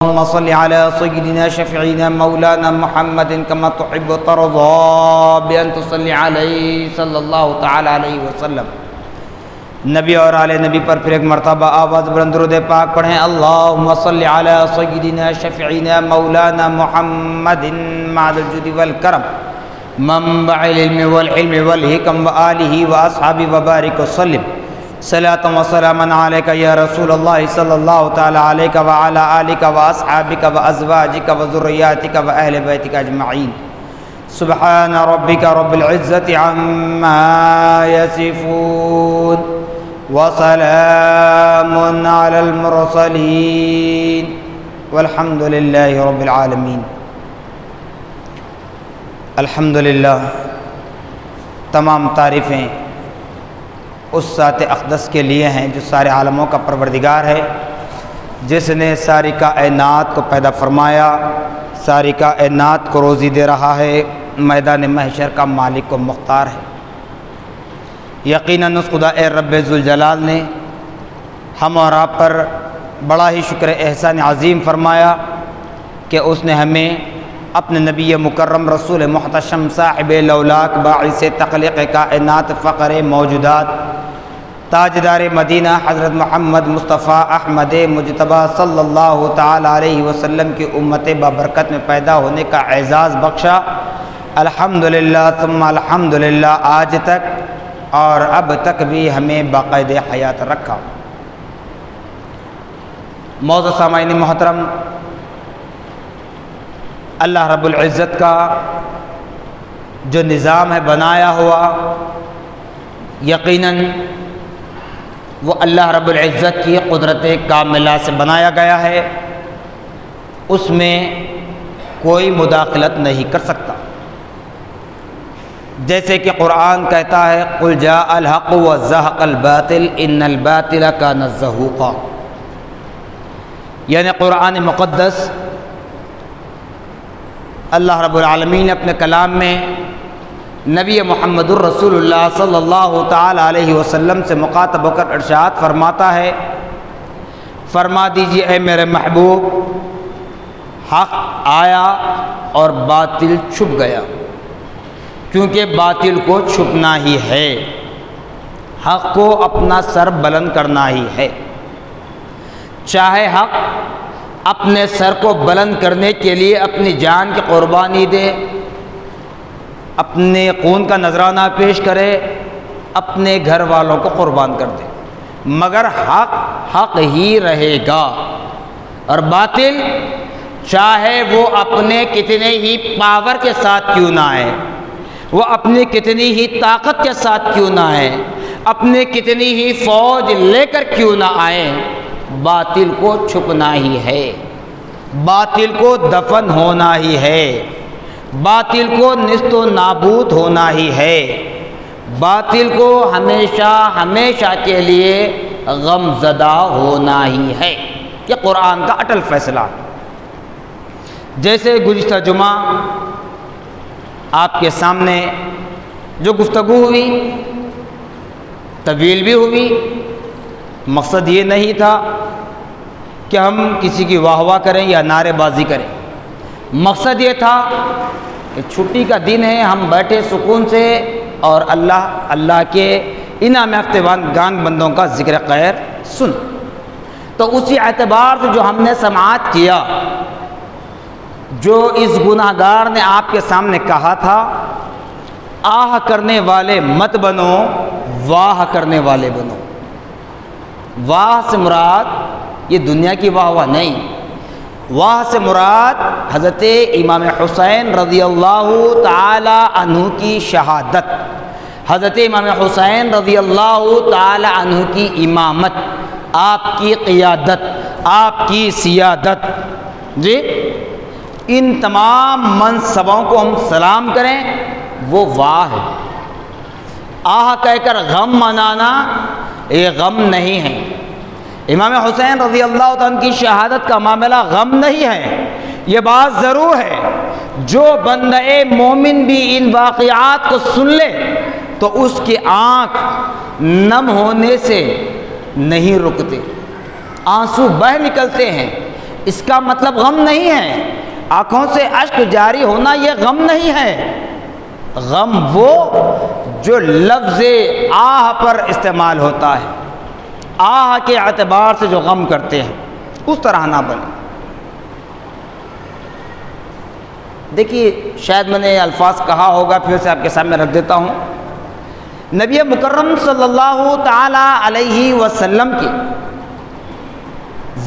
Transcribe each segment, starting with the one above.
اللهم صل على سيدنا شفيعنا مولانا محمد كما تحب وترضى بأن تصلي عليه صلی اللہ تعالی علیہ وسلم. نبی اور آل نبی پر پھر ایک مرتبہ آواز بلند درود پاک پڑھیں. اللهم صل على سيدنا شفيعنا مولانا محمد معد الجود والکرم منبع العلم والعلم والحکم وآلہ وأصحابہ وبارک وسلم. صلاۃ و سلاما علیک یا رسول اللہ صلی اللہ تعالی علیہ وعلی آلک واصحابک وازواجک وذریاتک واہل بیتک اجمعین. سبحان ربک رب العزة عما یصفون وسلام علی المرسلین والحمد للہ رب العالمین. الحمدللہ تمام تعریفیں اس ذات اقدس کے لیے ہیں جو سارے عالموں کا پروردگار ہے، جس نے ساری کائنات کو پیدا فرمایا، ساری کائنات کو روزی دے رہا ہے، میدان محشر کا مالک و مختار ہے. یقیناً اس خدا رب ذوالجلال نے ہم اور آپ پر بڑا ہی شکر احسان عظیم فرمایا کہ اس نے ہمیں اپنے نبی مکرم رسول محتشم صاحب لولاک باعث تخلیق کائنات فقر موجودات تاجدار مدینہ حضرت محمد مصطفیٰ احمد مجتبیٰ صلی اللہ تعالی علیہ وسلم کی امت بابرکت میں پیدا ہونے کا اعزاز بخشا. الحمدللہ ثم الحمدللہ آج تک اور اب تک بھی ہمیں باقاعد حیات رکھا. معزز سامعین محترم، اللہ رب العزت کا جو نظام ہے بنایا ہوا، یقیناً وہ اللہ رب العزت کی قدرت کاملہ سے بنایا گیا ہے، اس میں کوئی مداخلت نہیں کر سکتا. جیسے کہ قرآن کہتا ہے قل جاء الحق وزهق الباطل ان الباطل كان زهوقا، یعنی قرآن مقدس اللہ رب العالمین نے اپنے کلام میں نبی محمد الرسول اللہ صلی اللہ تعالی علیہ وسلم سے مخاطب ہو کر ارشاد فرماتا ہے، فرما دیجیے اے میرے محبوب، حق آیا اور باطل چھپ گیا، کیونکہ باطل کو چھپنا ہی ہے، حق کو اپنا سر بلند کرنا ہی ہے. چاہے حق اپنے سر کو بلند کرنے کے لیے اپنی جان کی قربانی دے، اپنے خون کا نذرانہ پیش کرے، اپنے گھر والوں کو قربان کر دے، مگر حق حق ہی رہے گا. اور باطل چاہے وہ اپنے کتنے ہی پاور کے ساتھ کیوں نہ آئے، وہ اپنی کتنی ہی طاقت کے ساتھ کیوں نہ آئے، اپنے کتنی ہی فوج لے کر کیوں نہ آئے، باطل کو چھپنا ہی ہے، باطل کو دفن ہونا ہی ہے، باطل کو نیست و نابود ہونا ہی ہے، باطل کو ہمیشہ ہمیشہ کے لیے غم زدہ ہونا ہی ہے. یہ قرآن کا اٹل فیصلہ. جیسے گزشتہ جمعہ آپ کے سامنے جو گفتگو ہوئی، طویل بھی ہوئی، مقصد یہ نہیں تھا کہ ہم کسی کی واہ واہ کریں یا نعرے بازی کریں، مقصد یہ تھا کہ چھٹی کا دن ہے، ہم بیٹھے سکون سے اور اللہ کے انعام یافتہ گان بندوں کا ذکر خیر سن. تو اسی اعتبار سے جو ہم نے سماعت کیا، جو اس گناہ گار نے آپ کے سامنے کہا تھا، آہ کرنے والے مت بنو، واہ کرنے والے بنو. واہ سے مراد یہ دنیا کی واہ واہ نہیں، واہ سے مراد حضرت امام حسین رضی اللہ تعالی عنہ کی شہادت، حضرت امام حسین رضی اللہ تعالی عنہ کی امامت، آپ کی قیادت، آپ کی سیادت. جی ان تمام منصبوں کو ہم سلام کریں، وہ واہ ہے. آہ کہہ کر غم منانا یہ غم نہیں ہے. امام حسین رضی اللہ عنہ کی شہادت کا معاملہ غم نہیں ہے. یہ بات ضرور ہے جو بندہ مومن بھی ان واقعات کو سن لے تو اس کی آنکھ نم ہونے سے نہیں رکتے، آنسو بہہ نکلتے ہیں. اس کا مطلب غم نہیں ہے، آنکھوں سے اشک جاری ہونا یہ غم نہیں ہے، غم وہ جو لفظ آہ پر استعمال ہوتا ہے، آہ کے اعتبار سے جو غم کرتے ہیں اس طرح نہ بنے۔ دیکھیے شاید میں نے الفاظ کہا ہوگا، پھر سے آپ کے سامنے رکھ دیتا ہوں۔ نبی مکرم صلی اللہ تعالی علیہ وسلم کی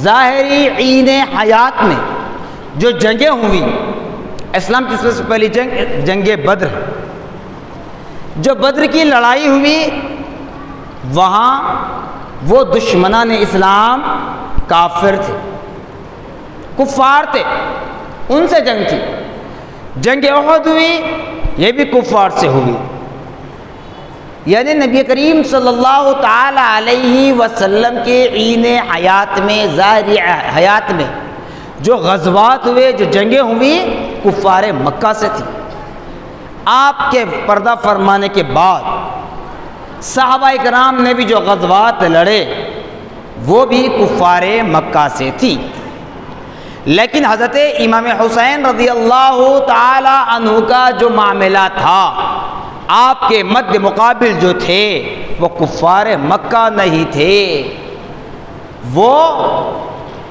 ظاہری عین حیات میں جو جنگیں ہوئی، اسلام کی سب سے پہلی جنگ بدر، جو بدر کی لڑائی ہوئی، وہاں وہ دشمنان اسلام کافر تھے، کفار تھے، ان سے جنگ تھی۔ جنگ احد ہوئی، یہ بھی کفار سے ہوئی۔ یعنی نبی کریم صلی اللہ تعالی علیہ وسلم کے عین حیات میں، ظاہری حیات میں جو غزوات ہوئے، جو جنگیں ہوئی، کفار مکہ سے تھی۔ آپ کے پردہ فرمانے کے بعد صحابہ کرام نے بھی جو غزوات لڑے وہ بھی کفار مکہ سے تھی، لیکن حضرت امام حسین رضی اللہ تعالی عنہ کا جو معاملہ تھا، آپ کے مد مقابل جو تھے وہ کفار مکہ نہیں تھے، وہ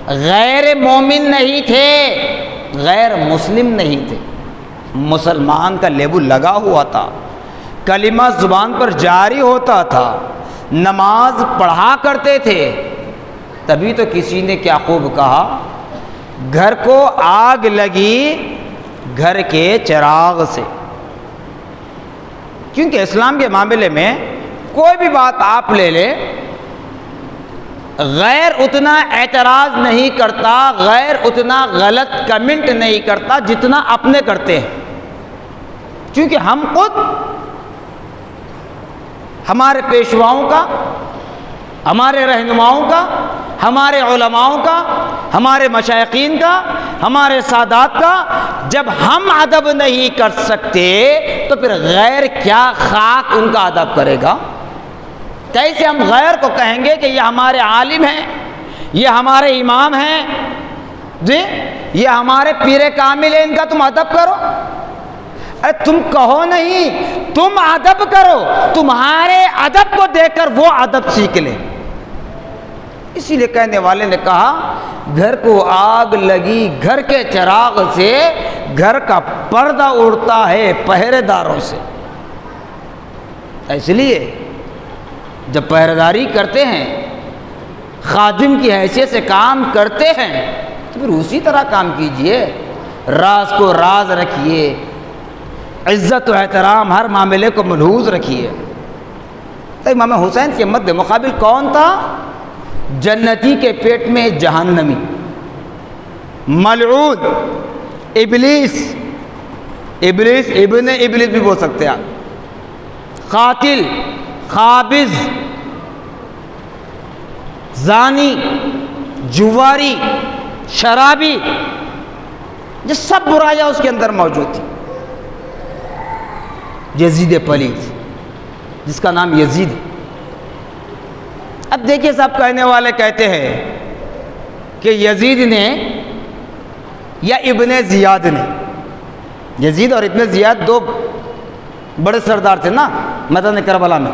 غیر مومن نہیں تھے، غیر مسلم نہیں تھے، مسلمان کا لیبل لگا ہوا تھا، کلمہ زبان پر جاری ہوتا تھا، نماز پڑھا کرتے تھے۔ تبھی تو کسی نے کیا خوب کہا، گھر کو آگ لگی گھر کے چراغ سے۔ کیونکہ اسلام کے معاملے میں کوئی بھی بات آپ لے لیں، غیر اتنا اعتراض نہیں کرتا، غیر اتنا غلط کمنٹ نہیں کرتا جتنا اپنے کرتے ہیں، کیونکہ ہم خود ہمارے پیشواؤں کا، ہمارے رہنماؤں کا، ہمارے علماؤں کا، ہمارے مشائخین کا، ہمارے سادات کا جب ہم ادب نہیں کر سکتے تو پھر غیر کیا خاک ان کا ادب کرے گا؟ کیسے ہم غیر کو کہیں گے کہ یہ ہمارے عالم ہیں، یہ ہمارے امام ہیں، جی یہ ہمارے پیر کامل ہیں، ان کا تم ادب کرو؟ ارے تم کہو نہیں، تم ادب کرو، تمہارے ادب کو دیکھ کر وہ ادب سیکھ لیں۔ اسی لیے کہنے والے نے کہا گھر کو آگ لگی گھر کے چراغ سے، گھر کا پردہ اڑتا ہے پہرے داروں سے۔ اس لیے جب پہرے داری کرتے ہیں، خادم کی حیثیت سے کام کرتے ہیں، تو پھر اسی طرح کام کیجئے، راز کو راز رکھیے، عزت و احترام ہر معاملے کو ملحوظ رکھیے۔ تو امام حسین کے مد مقابل کون تھا؟ جنتی کے پیٹ میں جہنمی، ملعون، ابلیس، ابن ابلیس بھی بول سکتے ہیں آپ، قاتل، قابض، زانی، جواری، شرابی، یہ سب برائیاں اس کے اندر موجود تھی۔ یزید پلید، جس کا نام یزید۔ اب دیکھیے صاحب کہنے والے کہتے ہیں کہ یزید نے یا ابن زیاد نے، یزید اور ابن زیاد دو بڑے سردار تھے نا میدان کربلا میں،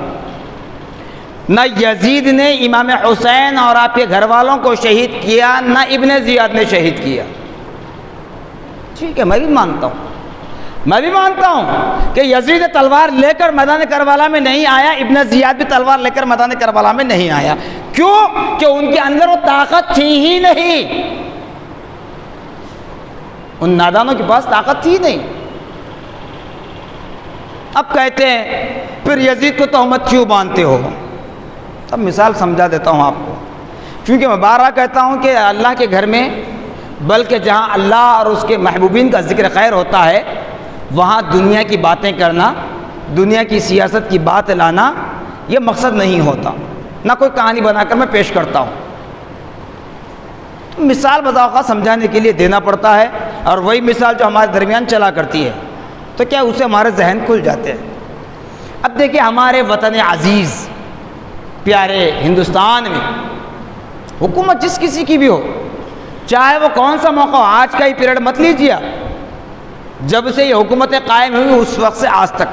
نہ یزید نے امام حسین اور آپ کے گھر والوں کو شہید کیا، نہ ابن زیاد نے شہید کیا۔ ٹھیک ہے، میں بھی مانتا ہوں کہ یزید تلوار لے کر میدان کربلا میں نہیں آیا، ابن زیاد بھی تلوار لے کر میدان کربلا میں نہیں آیا۔ کیوں؟ کہ ان کے اندر وہ طاقت تھی ہی نہیں، ان نادانوں کے پاس طاقت تھی نہیں۔ اب کہتے ہیں پھر یزید کو تہمت کیوں باندھتے ہو؟ اب مثال سمجھا دیتا ہوں آپ کو، کیونکہ میں بار بار کہتا ہوں کہ اللہ کے گھر میں، بلکہ جہاں اللہ اور اس کے محبوبین کا ذکر خیر ہوتا ہے، وہاں دنیا کی باتیں کرنا، دنیا کی سیاست کی بات لانا یہ مقصد نہیں ہوتا، نہ کوئی کہانی بنا کر میں پیش کرتا ہوں۔ مثال بذا اوقات سمجھانے کے لیے دینا پڑتا ہے، اور وہی مثال جو ہمارے درمیان چلا کرتی ہے تو کیا اسے ہمارے ذہن کھل جاتے ہیں۔ اب دیکھیں ہمارے وطن عزیز پیارے ہندوستان میں حکومت جس کسی کی بھی ہو، چاہے وہ کون سا موقع ہو، آج کا ہی پیریڈ مت لیجیے آپ، جب سے یہ حکومتیں قائم ہوئی اس وقت سے آج تک،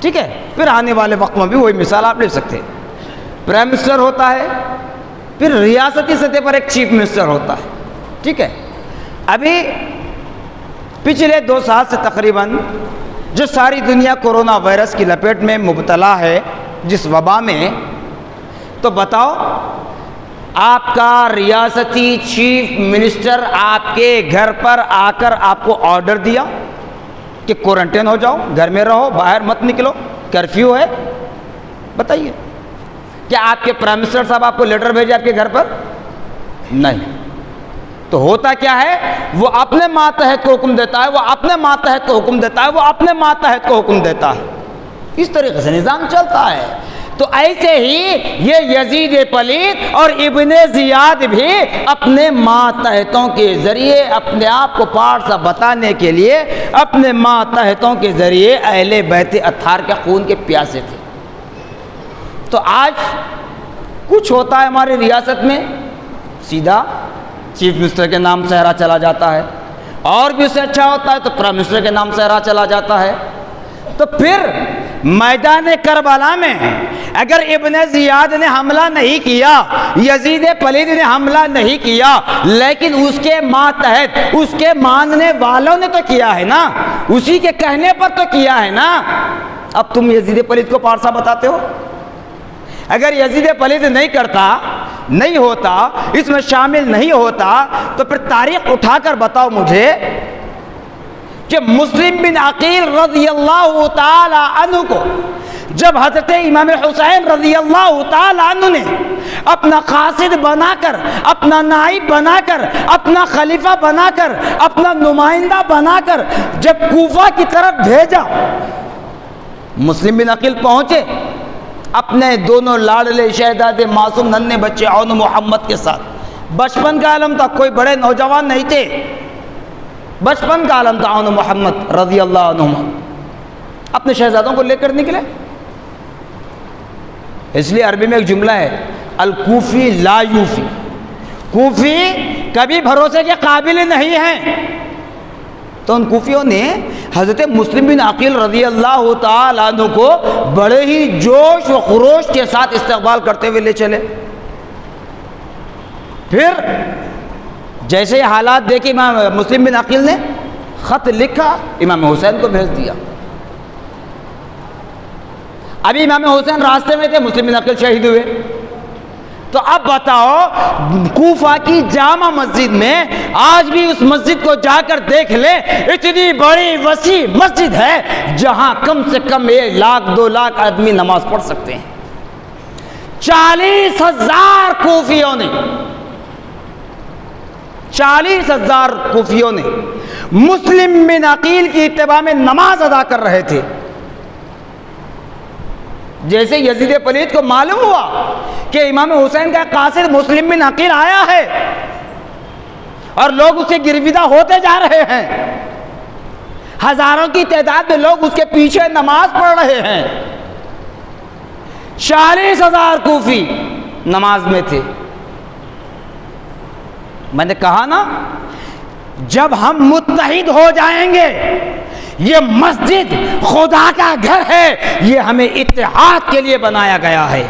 ٹھیک ہے، پھر آنے والے وقت میں بھی وہی مثال آپ لے سکتے ہیں۔ پرائم منسٹر ہوتا ہے، پھر ریاستی سطح پر ایک چیف منسٹر ہوتا ہے، ٹھیک ہے۔ ابھی پچھلے 2 سال سے تقریباً جو ساری دنیا کورونا وائرس کی لپیٹ میں مبتلا ہے، جس وبا میں، تو بتاؤ آپ کا ریاستی چیف منسٹر آپ کے گھر پر آ کر آپ کو آرڈر دیا کہ کوارنٹین ہو جاؤ، گھر میں رہو، باہر مت نکلو، کرفیو ہے؟ بتائیے، کیا آپ کے پرائم منسٹر صاحب آپ کو لیٹر بھیجے آپ کے گھر پر؟ نہیں۔ تو ہوتا کیا ہے، وہ اپنے ماتحت کو حکم دیتا ہے، وہ اپنے ماتحت کو حکم دیتا ہے، وہ اپنے ماتحت کو حکم دیتا ہے، اس طریقے سے نظام چلتا ہے۔ تو ایسے ہی یہ یزید پلیت اور ابن زیاد بھی اپنے ماتحتوں کے ذریعے اپنے آپ کو پارسا بتانے کے لیے اپنے ماتحتوں کے ذریعے اہل بیت اطہار کے خون کے پیاسے تھے۔ تو آج کچھ ہوتا ہے ہماری ریاست میں، سیدھا چیف منسٹر کے نام صحرا چلا جاتا ہے، اور بھی اس سے اچھا ہوتا ہے تو پرائم منسٹر کے نام صحرا چلا جاتا ہے۔ تو پھر میدان کربلا میں اگر ابن زیاد نے حملہ نہیں کیا، یزید پلید نے حملہ نہیں کیا، لیکن اس کے ماتحت اس کے ماننے والوں نے تو کیا ہے نا، اسی کے کہنے پر تو کیا ہے نا۔ اب تم یزید پلید کو پارسا بتاتے ہو؟ اگر یزید پلید نہیں کرتا، نہیں ہوتا، اس میں شامل نہیں ہوتا، تو پھر تاریخ اٹھا کر بتاؤ مجھے کہ مسلم بن عقیل رضی اللہ تعالی عنہ کو جب حضرت امام حسین رضی اللہ تعالی عنہ نے اپنا قاصد بنا کر، اپنا نائب بنا کر، اپنا خلیفہ بنا کر، اپنا نمائندہ بنا کر جب کوفہ کی طرف بھیجا، مسلم بن عقیل پہنچے اپنے دونوں لاڈلے شہزادے معصوم ننھے بچے عون محمد کے ساتھ۔ بچپن کا عالم تھا، کوئی بڑے نوجوان نہیں تھے، بچپن کا عالم تھا عون محمد رضی اللہ عنہ، اپنے شہزادوں کو لے کر نکلے۔ اس لیے عربی میں ایک جملہ ہے، الکوفی لا یوفی، کوفی کبھی بھروسے کے قابل نہیں ہیں۔ تو ان کوفیوں نے حضرت مسلم بن عقیل رضی اللہ تعالی عنہ کو بڑے ہی جوش و خروش کے ساتھ استقبال کرتے ہوئے لے چلے۔ پھر جیسے یہ حالات دیکھے امام مسلم بن عقیل نے خط لکھا، امام حسین کو بھیج دیا۔ ابھی امام حسین راستے میں تھے، مسلم بن عقیل شہید ہوئے۔ تو اب بتاؤ، کوفہ کی جامع مسجد میں آج بھی اس مسجد کو جا کر دیکھ لے، اتنی بڑی وسیع مسجد ہے جہاں کم سے کم 1 لاکھ 2 لاکھ آدمی نماز پڑھ سکتے ہیں۔ 40,000 کوفیوں نے 40,000 کوفیوں نے مسلم بن عقیل کی اتباع میں نماز ادا کر رہے تھے۔ جیسے یزید پلید کو معلوم ہوا کہ امام حسین کا قاصد مسلم بن عقیل آیا ہے اور لوگ اس سے گرویدہ ہوتے جا رہے ہیں، ہزاروں کی تعداد میں لوگ اس کے پیچھے نماز پڑھ رہے ہیں، 40,000 کوفی نماز میں تھے۔ میں نے کہا نا، جب ہم متحد ہو جائیں گے، یہ مسجد خدا کا گھر ہے، یہ ہمیں اتحاد کے لیے بنایا گیا ہے،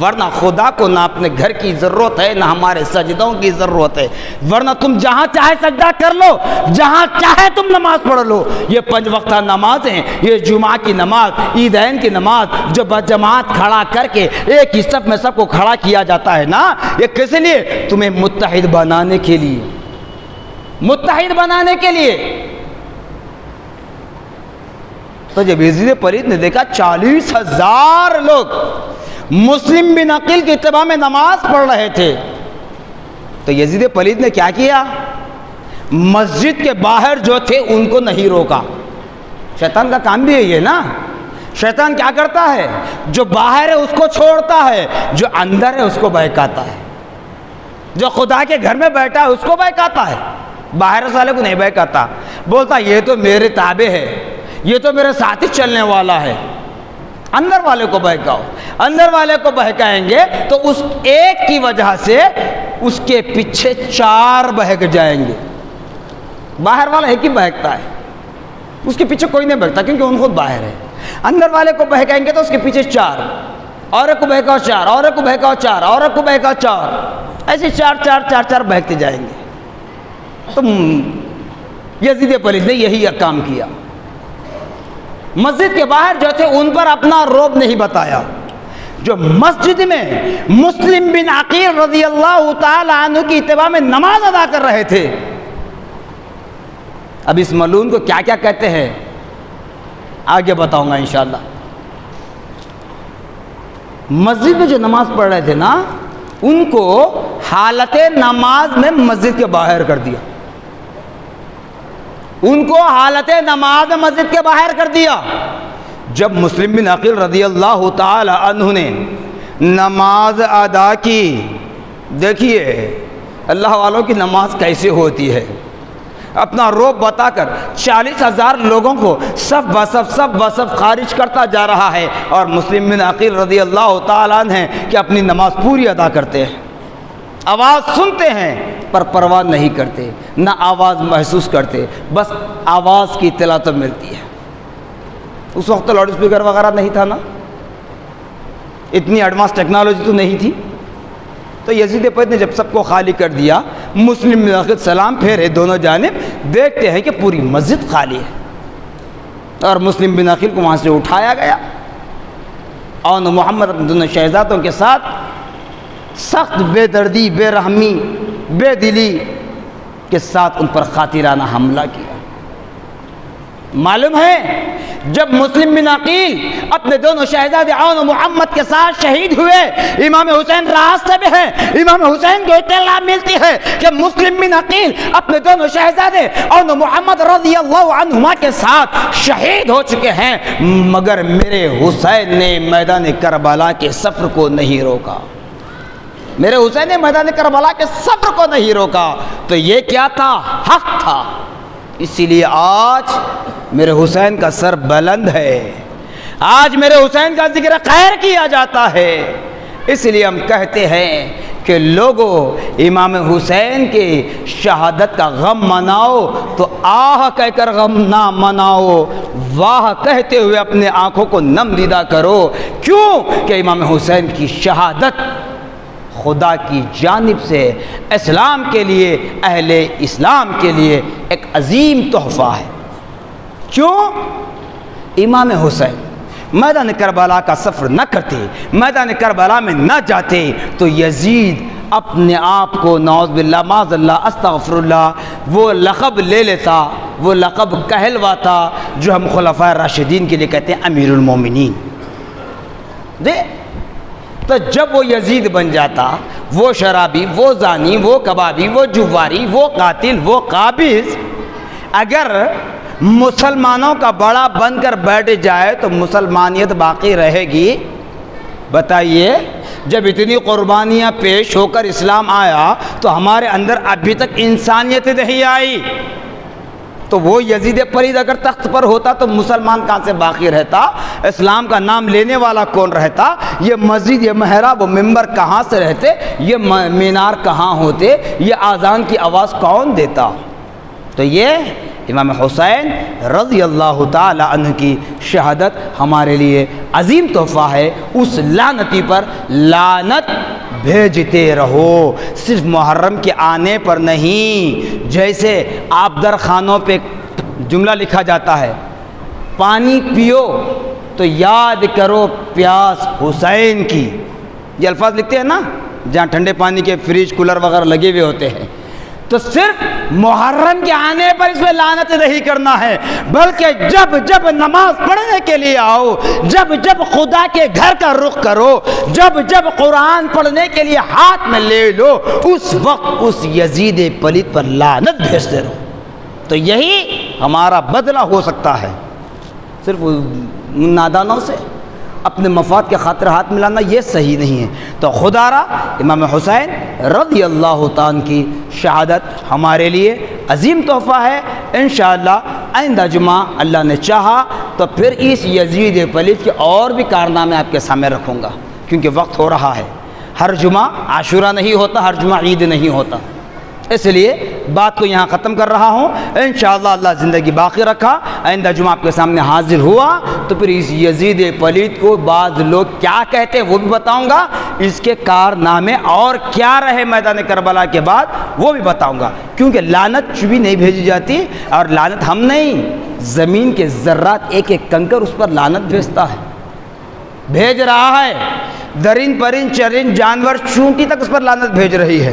ورنہ خدا کو نہ اپنے گھر کی ضرورت ہے نہ ہمارے سجدوں کی ضرورت ہے۔ ورنہ تم جہاں چاہے سجدہ کر لو، جہاں چاہے تم نماز پڑھ لو۔ یہ 5 وقتہ نمازیں، یہ جمعہ کی نماز، عیدین کی نماز جو بجماعت کھڑا کر کے ایک ہی صف میں سب کو کھڑا کیا جاتا ہے نا، یہ کس لیے؟ تمہیں متحد بنانے کے لیے، متحد بنانے کے لیے۔ تو جب یزید پلید نے دیکھا 40,000 لوگ مسلم بن عقیل کی اتباع میں نماز پڑھ رہے تھے، تو یزید پلید نے کیا کیا؟ مسجد کے باہر جو تھے ان کو نہیں روکا۔ شیطان کا کام بھی یہی ہے نا، شیطان کیا کرتا ہے؟ جو باہر ہے اس کو چھوڑتا ہے، جو اندر ہے اس کو بہکاتا ہے، جو خدا کے گھر میں بیٹھا ہے اس کو بہکاتا ہے، باہر والے کو نہیں بہکاتا۔ بولتا یہ تو میرے تابع ہے، یہ تو میرے ساتھ ہی چلنے والا ہے، اندر والے کو بہکاؤ۔ اندر والے کو بہکائیں گے تو اس ایک کی وجہ سے اس کے پیچھے 4 بہک جائیں گے. باہر والا ایک ہی بہکتا ہے, اس کے پیچھے کوئی نہیں بہکتا کیونکہ ان خود باہر ہے. اندر والے کو بہکائیں گے تو اس کے پیچھے 4, اور ایک کو بہکاؤ 4, اور ایک کو بہکاؤ 4, اور ایک کو بہکاؤ 4, ایسے 4 بہکتے جائیں گے. تو یزید پلید نے یہی کام کیا. مسجد کے باہر جو تھے ان پر اپنا رعب نہیں بتایا. جو مسجد میں مسلم بن عقیل رضی اللہ تعالی عنہ کی اتباع میں نماز ادا کر رہے تھے, اب اس ملعون کو کیا کیا کہتے ہیں آگے بتاؤں گا انشاءاللہ. مسجد میں جو نماز پڑھ رہے تھے نا, ان کو حالت نماز میں مسجد کے باہر کر دیا. ان کو حالت نماز میں مسجد کے باہر کر دیا. جب مسلم بن عقیل رضی اللہ تعالی عنہ نے نماز ادا کی, دیکھیے اللہ والوں کی نماز کیسے ہوتی ہے, اپنا رعب بتا کر 40,000 لوگوں کو صف بصف خارج کرتا جا رہا ہے, اور مسلم بن عقیل رضی اللہ تعالیٰ عنہ ہیں کہ اپنی نماز پوری ادا کرتے ہیں. آواز سنتے ہیں پر پرواہ نہیں کرتے, نہ آواز محسوس کرتے, بس آواز کی اطلاع تو ملتی ہے. اس وقت تو لاؤڈ اسپیکر وغیرہ نہیں تھا نا, اتنی ایڈوانس ٹیکنالوجی تو نہیں تھی. تو یزید پلید نے جب سب کو خالی کر دیا, مسلم بن عقیل سلام پھیرے دونوں جانب, دیکھتے ہیں کہ پوری مسجد خالی ہے, اور مسلم بن عقیل کو وہاں سے اٹھایا گیا, اور محمد دونوں شہزادوں کے ساتھ سخت بے دردی, بے رحمی, بے دلی کے ساتھ ان پر قاتلانہ حملہ کیا. معلوم ہے جب مسلم بن عقیل اپنے دونوں شہزادے عون و محمد کے ساتھ شہید ہوئے, امام حسین راستے میں ہیں, امام حسین کو اطلاع ملتی ہے کہ مسلم بن عقیل اپنے دونوں شہزادے عون و محمد رضی اللہ عنہما کے ساتھ شہید ہو چکے ہیں, مگر میرے حسین نے میدان کربلا کے سفر کو نہیں روکا. میرے حسین نے میدان کربلا کے سفر کو نہیں روکا. تو یہ کیا تھا؟ حق تھا. اسی لیے آج میرے حسین کا سر بلند ہے, آج میرے حسین کا ذکر خیر کیا جاتا ہے. اس لیے ہم کہتے ہیں کہ لوگوں امام حسین کے شہادت کا غم مناؤ تو آہ کہہ کر غم نہ مناؤ, واہ کہتے ہوئے اپنے آنکھوں کو نم دیدہ کرو. کیوں کہ امام حسین کی شہادت خدا کی جانب سے اسلام کے لیے, اہل اسلام کے لیے ایک عظیم تحفہ ہے. کیوں؟ امام حسین میدان کربلا کا سفر نہ کرتے, میدان کربلا میں نہ جاتے تو یزید اپنے آپ کو نعوذ باللہ معاذ اللہ استغفر اللہ وہ لقب لے لیتا, وہ لقب کہلواتا جو ہم خلفائے راشدین کے لیے کہتے ہیں امیر المومنین. تو جب وہ یزید بن جاتا, وہ شرابی, وہ زانی, وہ کبابی, وہ جواری, وہ قاتل, وہ قابض, اگر مسلمانوں کا بڑا بن کر بیٹھ جائے تو مسلمانیت باقی رہے گی؟ بتائیے. جب اتنی قربانیاں پیش ہو کر اسلام آیا تو ہمارے اندر ابھی تک انسانیت نہیں آئی. تو وہ یزید پلید اگر تخت پر ہوتا تو مسلمان کہاں سے باقی رہتا؟ اسلام کا نام لینے والا کون رہتا؟ یہ مسجد, یہ محراب و ممبر کہاں سے رہتے؟ یہ مینار کہاں ہوتے؟ یہ اذان کی آواز کون دیتا؟ تو یہ امام حسین رضی اللہ تعالی عنہ کی شہادت ہمارے لیے عظیم تحفہ ہے. اس لعنتی پر لعنت بھیجتے رہو, صرف محرم کے آنے پر نہیں. جیسے آبدر خانوں پہ جملہ لکھا جاتا ہے, پانی پیو تو یاد کرو پیاس حسین کی, یہ الفاظ لکھتے ہیں نا جہاں ٹھنڈے پانی کے فریج کولر وغیرہ لگے ہوئے ہوتے ہیں. تو صرف محرم کے آنے پر اس میں لعنت نہیں کرنا ہے, بلکہ جب جب نماز پڑھنے کے لیے آؤ, جب جب خدا کے گھر کا رخ کرو, جب جب قرآن پڑھنے کے لیے ہاتھ میں لے لو, اس وقت اس یزید پلید پر لعنت بھیجتے رہو. تو یہی ہمارا بدلہ ہو سکتا ہے. صرف نادانوں سے اپنے مفاد کے خاطر ہاتھ ملانا یہ صحیح نہیں ہے. تو خدا را امام حسین رضی اللہ تعالیٰ کی شہادت ہمارے لیے عظیم تحفہ ہے. انشاءاللہ آئندہ جمعہ اللہ نے چاہا تو پھر اس یزید پلید کے اور بھی کارنامے آپ کے سامنے رکھوں گا, کیونکہ وقت ہو رہا ہے. ہر جمعہ عاشورہ نہیں ہوتا، ہر جمعہ عید نہیں ہوتا۔ اس لیے بات کو یہاں ختم کر رہا ہوں۔ انشاءاللہ اللہ زندگی باقی رکھا، آئندہ جمعہ آپ کے سامنے حاضر ہوا تو پھر اس یزید پلید کو بعض لوگ کیا کہتے ہیں وہ بھی بتاؤں گا، اس کے کارنامے اور کیا رہے میدان کربلا کے بعد وہ بھی بتاؤں گا، کیونکہ لعنت بھی نہیں بھیجی جاتی، اور لعنت ہم نہیں، زمین کے ذرات ایک ایک کنکر اس پر لعنت بھیجتا ہے، بھیج رہا ہے، درند پرند چرند جانور چونٹی تک اس پر لعنت بھیج رہی ہے،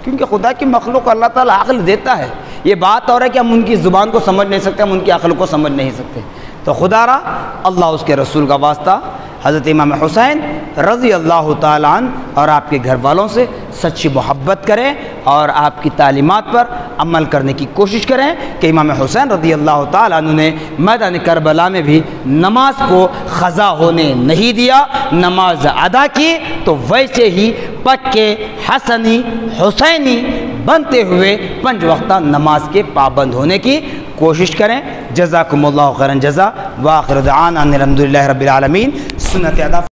کیونکہ خدا کی مخلوق اللہ تعالیٰ عقل دیتا ہے۔ یہ بات اور ہے کہ ہم ان کی زبان کو سمجھ نہیں سکتے، ہم ان کی عقل کو سمجھ نہیں سکتے، تو خدا را اللہ اس کے رسول کا واسطہ حضرت امام حسین رضی اللہ تعالیٰ عنہ اور آپ کے گھر والوں سے سچی محبت کریں اور آپ کی تعلیمات پر عمل کرنے کی کوشش کریں کہ امام حسین رضی اللہ تعالیٰ عنہ نے میدان کربلا میں بھی نماز کو قضا ہونے نہیں دیا، نماز ادا کی تو ویسے ہی پکے حسنی حسینی بنتے ہوئے 5 وقتہ نماز کے پابند ہونے کی کوشش کریں۔ جزاکم اللہ خیرا جزا، وآخر دعوانا ان الحمد للہ رب العالمین۔ سنت ادا